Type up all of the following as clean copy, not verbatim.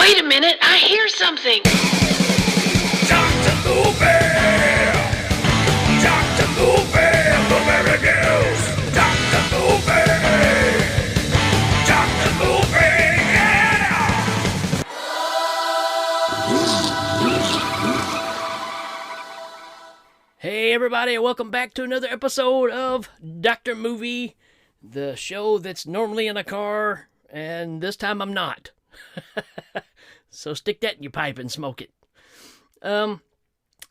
Wait a minute, I hear something. Dr. Luby! Dr. Luby! Blueberry News! Dr. Luby! Dr. Luby! Yeah! Hey everybody, welcome back to another episode of Dr. Movie, the show that's normally in a car, and this time I'm not. So stick that in your pipe and smoke it.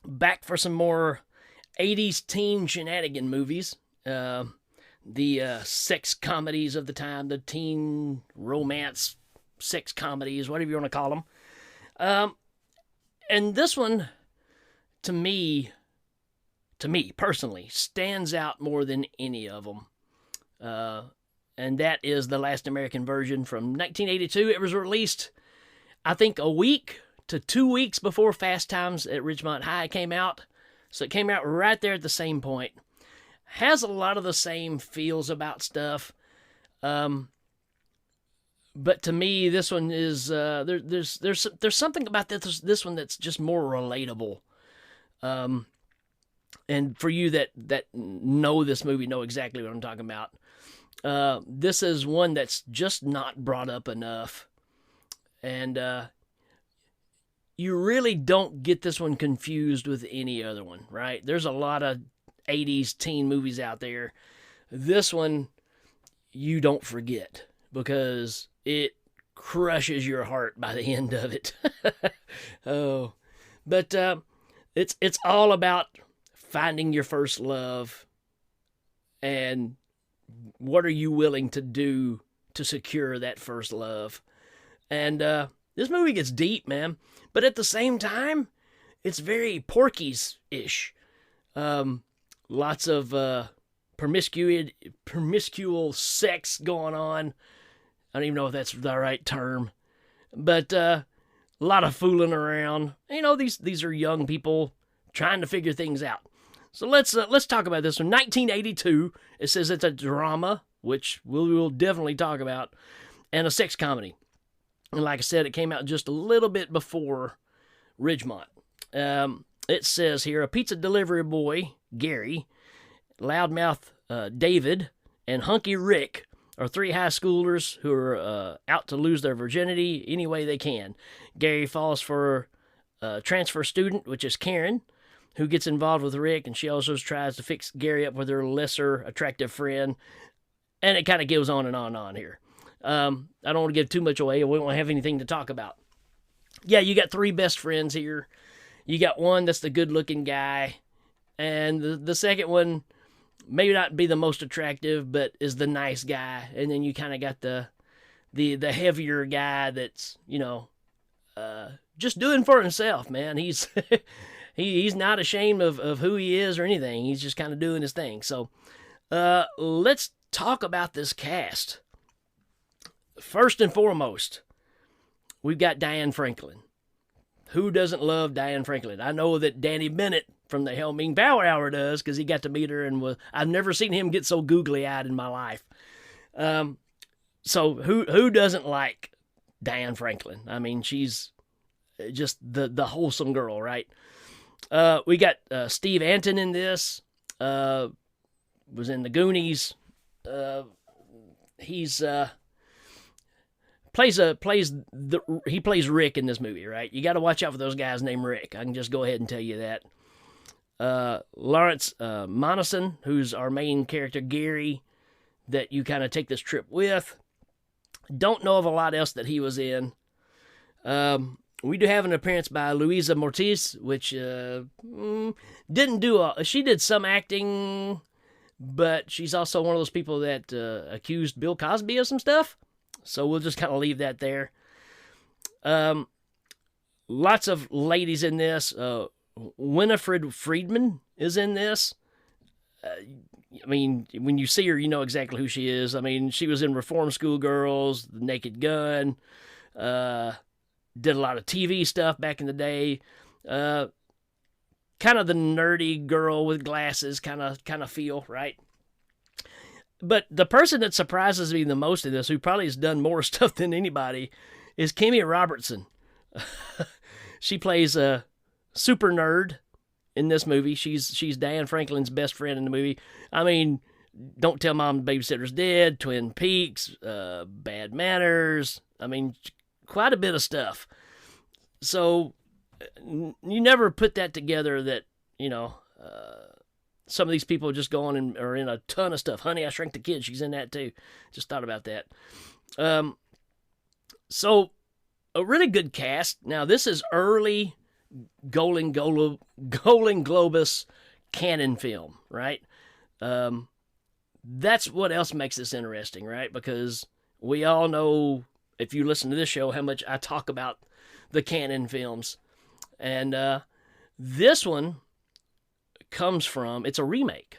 Back for some more 80s teen shenanigan movies. The sex comedies of the time, the teen romance sex comedies, whatever you want to call them. And this one, to me personally, stands out more than any of them. And that is The Last American Virgin from 1982. It was released, I think, a week to 2 weeks before Fast Times at Ridgemont High came out. So it came out right there at the same point. Has a lot of the same feels about stuff. But to me, this one is, there's something about this one that's just more relatable. And for you that know this movie, know exactly what I'm talking about. This is one that's just not brought up enough. And you really don't get this one confused with any other one, right? There's a lot of 80s teen movies out there. This one, you don't forget because it crushes your heart by the end of it. Oh, but it's all about finding your first love and what are you willing to do to secure that first love. And this movie gets deep, man, but at the same time it's very Porky's-ish. Lots of promiscuous sex going on. I don't even know if that's the right term, but a lot of fooling around. You know, these are young people trying to figure things out. So let's talk about this one. 1982. It says it's a drama, which we will definitely talk about, and a sex comedy. And like I said, it came out just a little bit before Ridgemont. It says here, a pizza delivery boy, Gary, loudmouth David, and hunky Rick are three high schoolers who are out to lose their virginity any way they can. Gary falls for a transfer student, which is Karen, who gets involved with Rick, and she also tries to fix Gary up with her lesser attractive friend. And it kind of goes on and on and on here. I don't want to give too much away, we won't have anything to talk about. Yeah, you got three best friends here. You got one that's the good-looking guy, and the second one may not be the most attractive, but is the nice guy. And then you kind of got the heavier guy that's, just doing for himself, man. He's he's not ashamed of who he is or anything. He's just kind of doing his thing. So let's talk about this cast. First and foremost, we've got Diane Franklin. Who doesn't love Diane Franklin? I know that Danny Bennett from the Helming Power Hour does, because he got to meet her, and I've never seen him get so googly-eyed in my life. So who doesn't like Diane Franklin? I mean, she's just the wholesome girl, right? We got Steve Anton in this. Was in the Goonies. He's plays Rick in this movie, right? You got to watch out for those guys named Rick. I can just go ahead and tell you that. Lawrence Monason, who's our main character, Gary, that you kind of take this trip with. Don't know of a lot else that he was in. We do have an appearance by Louisa Mortiz, which didn't do she did some acting, but she's also one of those people that accused Bill Cosby of some stuff. So we'll just kind of leave that there. Lots of ladies in this. Winifred Friedman is in this. I mean, when you see her, you know exactly who she is. I mean, she was in Reform School Girls, The Naked Gun, did a lot of TV stuff back in the day. Kind of the nerdy girl with glasses kind of feel, right? But the person that surprises me the most in this, who probably has done more stuff than anybody, is Kimmy Robertson. She plays a super nerd in this movie. She's Dan Franklin's best friend in the movie. I mean, Don't Tell Mom the Babysitter's Dead, Twin Peaks, Bad Manners. I mean, quite a bit of stuff. So you never put that together that, some of these people just go on and are in a ton of stuff. Honey, I Shrunk the Kid, she's in that too. Just thought about that. So a really good cast. Now, this is early Golden Globus canon film, right? That's what else makes this interesting, right? Because we all know, if you listen to this show, how much I talk about the canon films. And this one comes from, it's a remake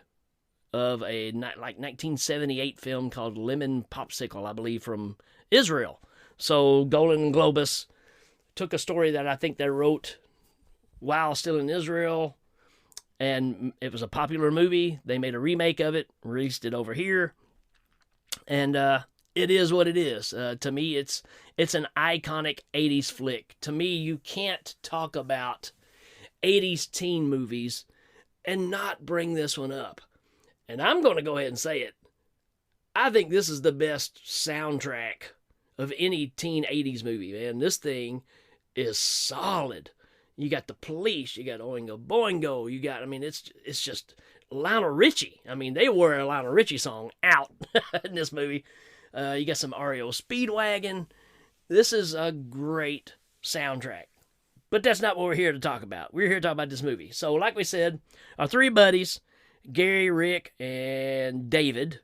of a 1978 film called Lemon Popsicle, I believe, from Israel. So Golden Globus took a story that I think they wrote while still in Israel, and it was a popular movie. They made a remake of it, released it over here, and it is what it is. To me, it's an iconic 80s flick. To me, you can't talk about 80s teen movies and not bring this one up. And I'm going to go ahead and say it. I think this is the best soundtrack of any teen 80s movie, man. This thing is solid. You got The Police, you got Oingo Boingo, you got, it's just Lionel Richie. I mean, they wore a Lionel Richie song out in this movie. You got some REO Speedwagon. This is a great soundtrack. But that's not what we're here to talk about. We're here to talk about this movie. So, like we said, our three buddies, Gary, Rick, and David,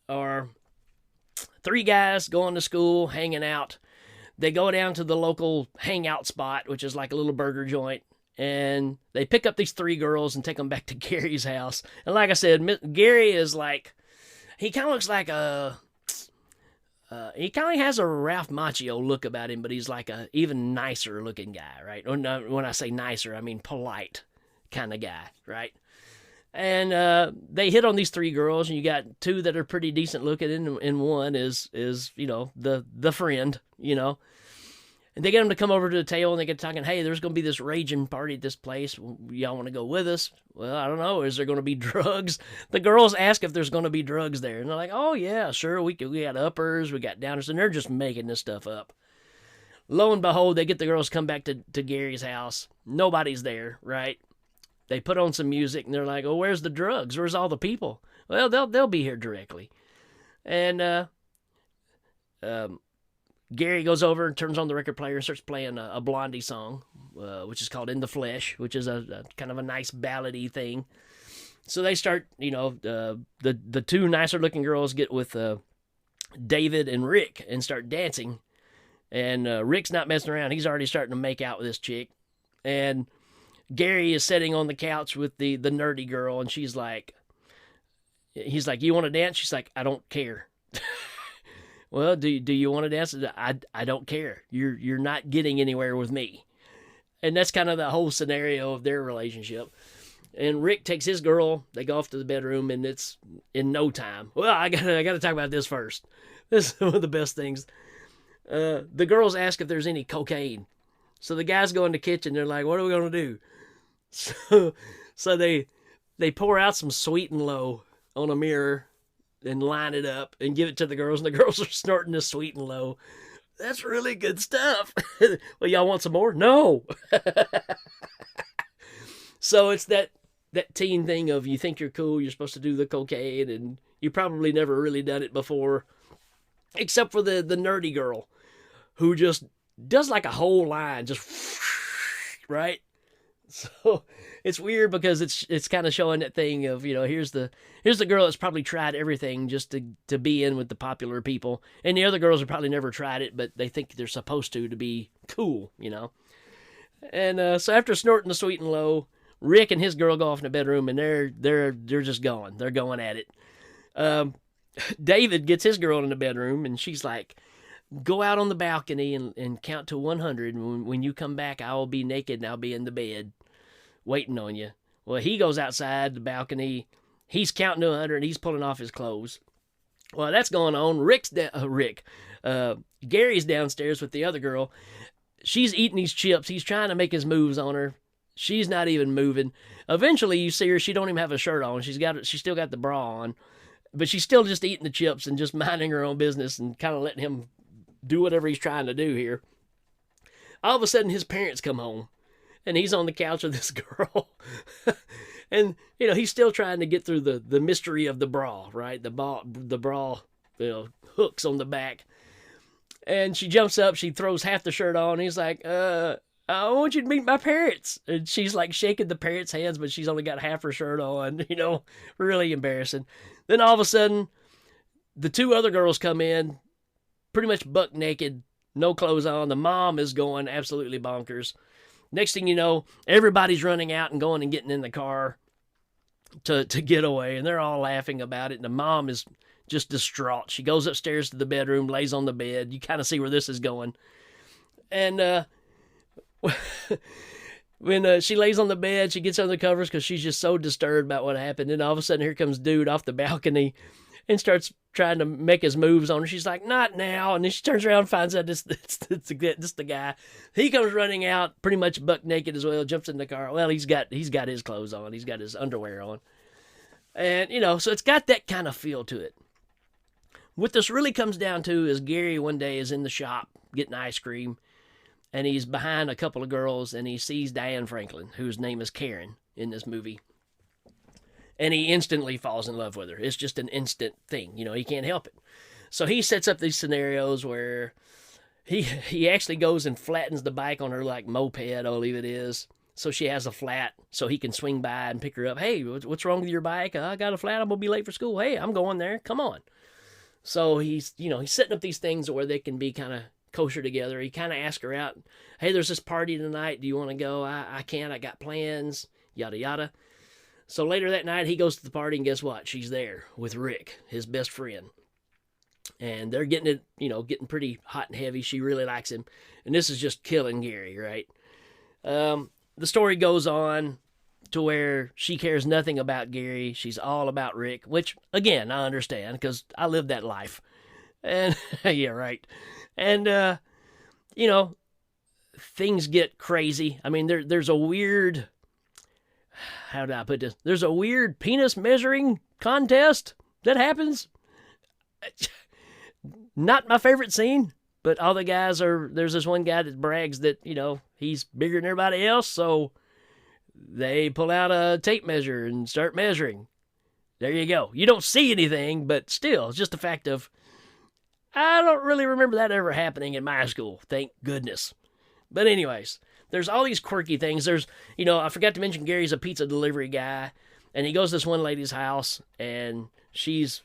are three guys going to school, hanging out. They go down to the local hangout spot, which is like a little burger joint, and they pick up these three girls and take them back to Gary's house. And like I said, Gary is like, he kind of looks like he kind of has a Ralph Macchio look about him, but he's like a even nicer looking guy, right? Or no, when I say nicer, I mean polite kind of guy, right? And they hit on these three girls, and you got two that are pretty decent looking, and one is the friend, And they get them to come over to the table, and they get talking, hey, there's going to be this raging party at this place. Y'all want to go with us? Well, I don't know. Is there going to be drugs? The girls ask if there's going to be drugs there. And they're like, oh, yeah, sure. We got uppers, we got downers, and they're just making this stuff up. Lo and behold, they get the girls come back to Gary's house. Nobody's there, right? They put on some music, and they're like, oh, where's the drugs? Where's all the people? Well, they'll be here directly. And Gary goes over and turns on the record player and starts playing a Blondie song, which is called In the Flesh, which is a kind of a nice ballady thing. So they start, the two nicer looking girls get with David and Rick and start dancing. And Rick's not messing around. He's already starting to make out with this chick. And Gary is sitting on the couch with the nerdy girl, and he's like, you want to dance? She's like, I don't care. Well, do you want to dance? I don't care. You're not getting anywhere with me. And that's kind of the whole scenario of their relationship. And Rick takes his girl. They go off to the bedroom, and it's in no time. Well, I gotta talk about this first. This is one of the best things. The girls ask if there's any cocaine. So the guys go in the kitchen. They're like, what are we gonna do? So they pour out some Sweet and Low on a mirror and line it up and give it to the girls, and the girls are snorting the Sweet and Low. That's really good stuff. Well, y'all want some more? No. So it's that teen thing of, you think you're cool, you're supposed to do the cocaine, and you probably never really done it before, except for the nerdy girl who just does like a whole line, just right? So it's weird because it's kind of showing that thing of, here's the girl that's probably tried everything just to be in with the popular people, and the other girls have probably never tried it, but they think they're supposed to be cool, And so after snorting the Sweet and Low, Rick and his girl go off in the bedroom, and they're just going. They're going at it. David gets his girl in the bedroom, and she's like, go out on the balcony and count to 100. When you come back, I will be naked and I'll be in the bed waiting on you. Well, he goes outside the balcony. He's counting to 100 and he's pulling off his clothes. Well, that's going on. Gary's downstairs with the other girl. she's eating these chips. He's trying to make his moves on her. She's not even moving. Eventually, you see her. She don't even have a shirt on. She still got the bra on, but she's still just eating the chips and just minding her own business and kind of letting him do whatever he's trying to do here. All of a sudden, his parents come home, and he's on the couch with this girl. And, he's still trying to get through the mystery of the bra, right? The bra, hooks on the back. And she jumps up, she throws half the shirt on. He's like, I want you to meet my parents. And she's like shaking the parents' hands, but she's only got half her shirt on, really embarrassing. Then all of a sudden, the two other girls come in, pretty much buck naked, no clothes on. The mom is going absolutely bonkers. Next thing you know, everybody's running out and going and getting in the car to get away, and they're all laughing about it. And the mom is just distraught. She goes upstairs to the bedroom, lays on the bed. You kind of see where this is going. And when she lays on the bed, she gets under the covers because she's just so disturbed about what happened. And all of a sudden, here comes dude off the balcony and starts trying to make his moves on her. She's like, not now. And then she turns around and finds out this the guy. He comes running out pretty much buck naked as well, jumps in the car. Well, he's got his clothes on. He's got his underwear on. And, so it's got that kind of feel to it. What this really comes down to is Gary one day is in the shop getting ice cream, and he's behind a couple of girls, and he sees Diane Franklin, whose name is Karen in this movie. And he instantly falls in love with her. It's just an instant thing. He can't help it. So he sets up these scenarios where he actually goes and flattens the bike on her like moped, I believe it is. So she has a flat so he can swing by and pick her up. Hey, what's wrong with your bike? I got a flat. I'm going to be late for school. Hey, I'm going there. Come on. So he's setting up these things where they can be kind of kosher together. He kind of asks her out. Hey, there's this party tonight. Do you want to go? I can't. I got plans. Yada, yada. So later that night, he goes to the party, and guess what? She's there with Rick, his best friend. And they're getting it, getting pretty hot and heavy. She really likes him. And this is just killing Gary, right? The story goes on to where she cares nothing about Gary. She's all about Rick, which, again, I understand because I lived that life. And, yeah, right. And, things get crazy. I mean, there's a weird, how do I put this? There's a weird penis measuring contest that happens. Not my favorite scene, but all the guys there's this one guy that brags that, he's bigger than everybody else, so they pull out a tape measure and start measuring. There you go. You don't see anything, but still, it's just the fact of, I don't really remember that ever happening in my school, thank goodness. But anyways, there's all these quirky things. There's, I forgot to mention Gary's a pizza delivery guy, and he goes to this one lady's house, and she's,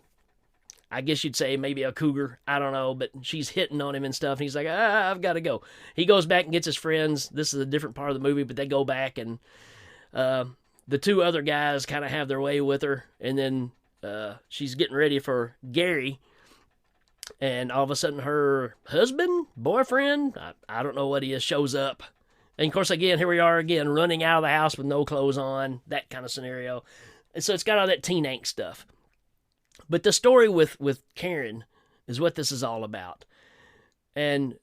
I guess you'd say maybe a cougar. I don't know, but she's hitting on him and stuff. And he's like, I've got to go. He goes back and gets his friends. This is a different part of the movie, but they go back, and the two other guys kind of have their way with her. And then she's getting ready for Gary. And all of a sudden her husband, boyfriend, I don't know what he is, shows up. And of course, again, here we are again, running out of the house with no clothes on, that kind of scenario. And so it's got all that teen angst stuff. But the story with Karen is what this is all about. And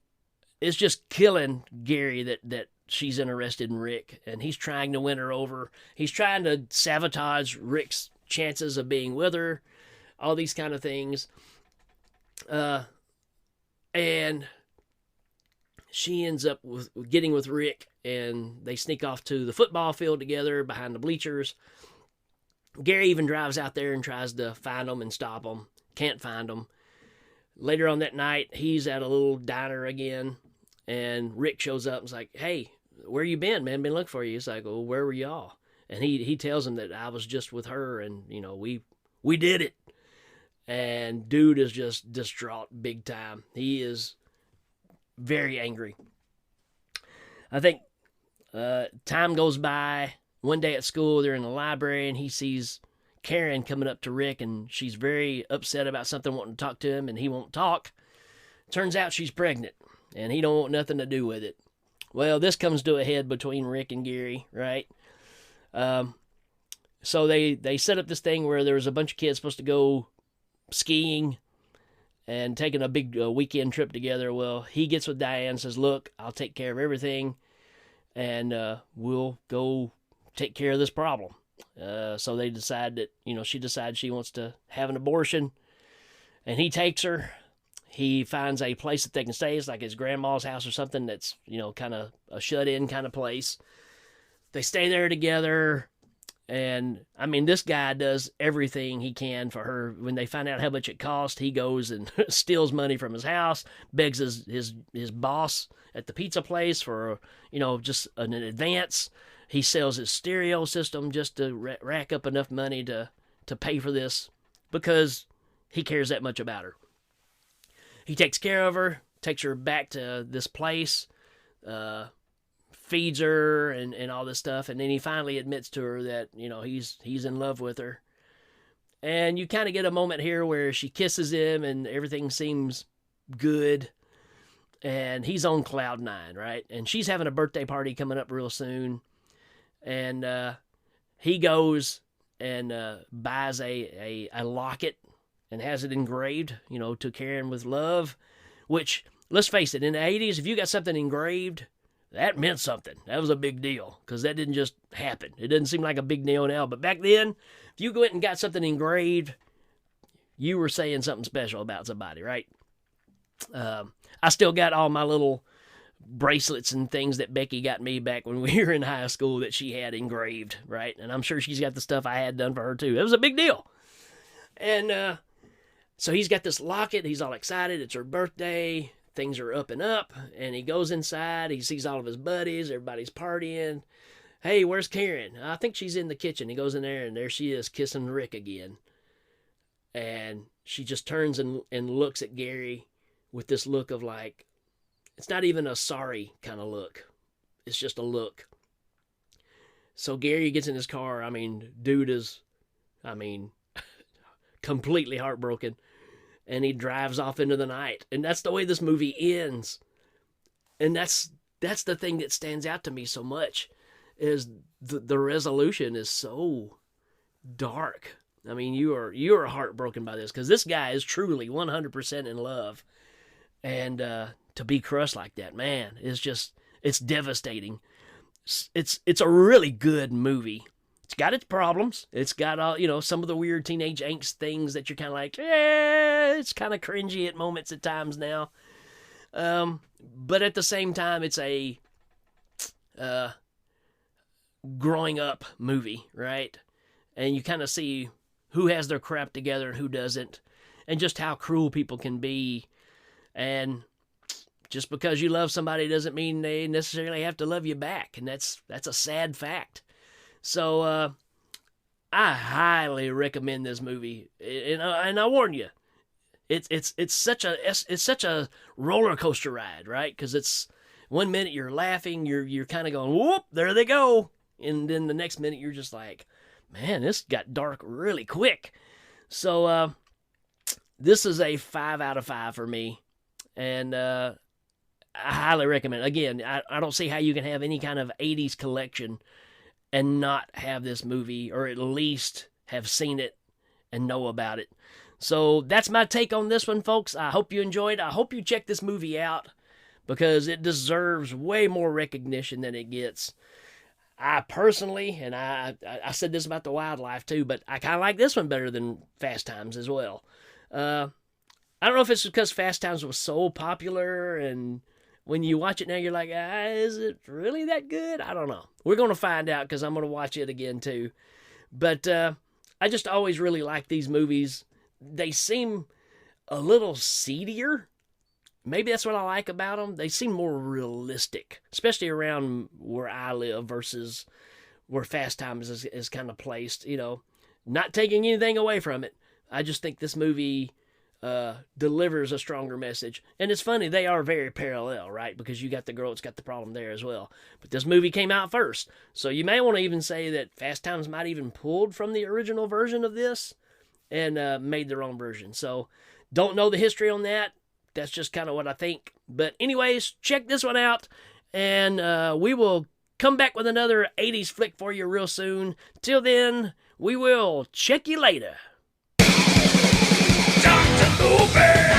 it's just killing Gary that she's interested in Rick, and he's trying to win her over. He's trying to sabotage Rick's chances of being with her, all these kind of things. And she ends up getting with Rick, and they sneak off to the football field together behind the bleachers. Gary even drives out there and tries to find them and stop them. Can't find them. Later on that night, he's at a little diner again, and Rick shows up and's like, hey, where you been, man? Been looking for you. He's like, well, where were y'all? And he tells him that I was just with her, and, we did it. And dude is just distraught big time. He is very angry. I think time goes by. One day at school, they're in the library, and he sees Karen coming up to Rick, and she's very upset about something, wanting to talk to him, and he won't talk. Turns out she's pregnant, and he don't want nothing to do with it. Well, this comes to a head between Rick and Gary, right? So they set up this thing where there was a bunch of kids supposed to go skiing, and taking a big weekend trip together. Well, he gets with Diane and says, look, I'll take care of everything, and we'll go take care of this problem. So they decide that, she decides she wants to have an abortion, and he takes her. He finds a place that they can stay. It's like his grandma's house or something that's, kind of a shut-in kind of place. They stay there together, and, this guy does everything he can for her. When they find out how much it costs, he goes and steals money from his house, begs his boss at the pizza place for, just an advance. He sells his stereo system just to rack up enough money to pay for this because he cares that much about her. He takes care of her, takes her back to this place, feeds her and all this stuff, and then he finally admits to her that, he's in love with her. And you kind of get a moment here where she kisses him and everything seems good, and he's on cloud nine, right? And she's having a birthday party coming up real soon, and he goes and buys a locket and has it engraved, to Karen with love, which, let's face it, in the 80s, if you got something engraved, that meant something. That was a big deal, because that didn't just happen. It doesn't seem like a big deal now, but back then, if you went and got something engraved, you were saying something special about somebody, right? I still got all my little bracelets and things that Becky got me back when we were in high school that she had engraved, right? And I'm sure she's got the stuff I had done for her, too. It was a big deal. And so he's got this locket. He's all excited. It's her birthday. Things are up and up. And he goes inside. He sees all of his buddies. Everybody's partying. Hey, where's Karen? I think she's in the kitchen. He goes in there, and there she is kissing Rick again. And she just turns and looks at Gary with this look of like, it's not even a sorry kind of look. It's just a look. So Gary gets in his car. Dude is, completely heartbroken. And he drives off into the night. And that's the way this movie ends. And that's the thing that stands out to me so much, is the resolution is so dark. You are heartbroken by this, because this guy is truly 100% in love. And to be crushed like that, man, it's devastating. It's a really good movie. It's got its problems. It's got all, some of the weird teenage angst things that you're kind of like, it's kind of cringy at moments at times now. But at the same time, it's a growing up movie, right? And you kind of see who has their crap together and who doesn't, and just how cruel people can be. And just because you love somebody doesn't mean they necessarily have to love you back. And that's a sad fact. So I highly recommend this movie, and I warn you, it's such a roller coaster ride, right? Because it's 1 minute you're laughing, you're kind of going, whoop, there they go, and then the next minute you're just like, man, this got dark really quick. So this is a 5 out of 5 for me, and I highly recommend it. Again, I don't see how you can have any kind of 80s collection and not have this movie, or at least have seen it and know about it. So that's my take on this one, folks. I hope you enjoyed. I hope you check this movie out, because it deserves way more recognition than it gets. I personally, and I said this about the wildlife too, but I kind of like this one better than Fast Times as well. I don't know if it's because Fast Times was so popular, and when you watch it now, you're like, is it really that good? I don't know. We're going to find out, because I'm going to watch it again too. But I just always really like these movies. They seem a little seedier. Maybe that's what I like about them. They seem more realistic, especially around where I live versus where Fast Times is kind of placed. Not taking anything away from it. I just think this movie delivers a stronger message. And it's funny, they are very parallel, right? Because you got the girl that's got the problem there as well. But this movie came out first. So you may want to even say that Fast Times might even pulled from the original version of this and made their own version. So don't know the history on that. That's just kind of what I think. But anyways, check this one out. And we will come back with another 80s flick for you real soon. Till then, we will check you later. Dr. Luby!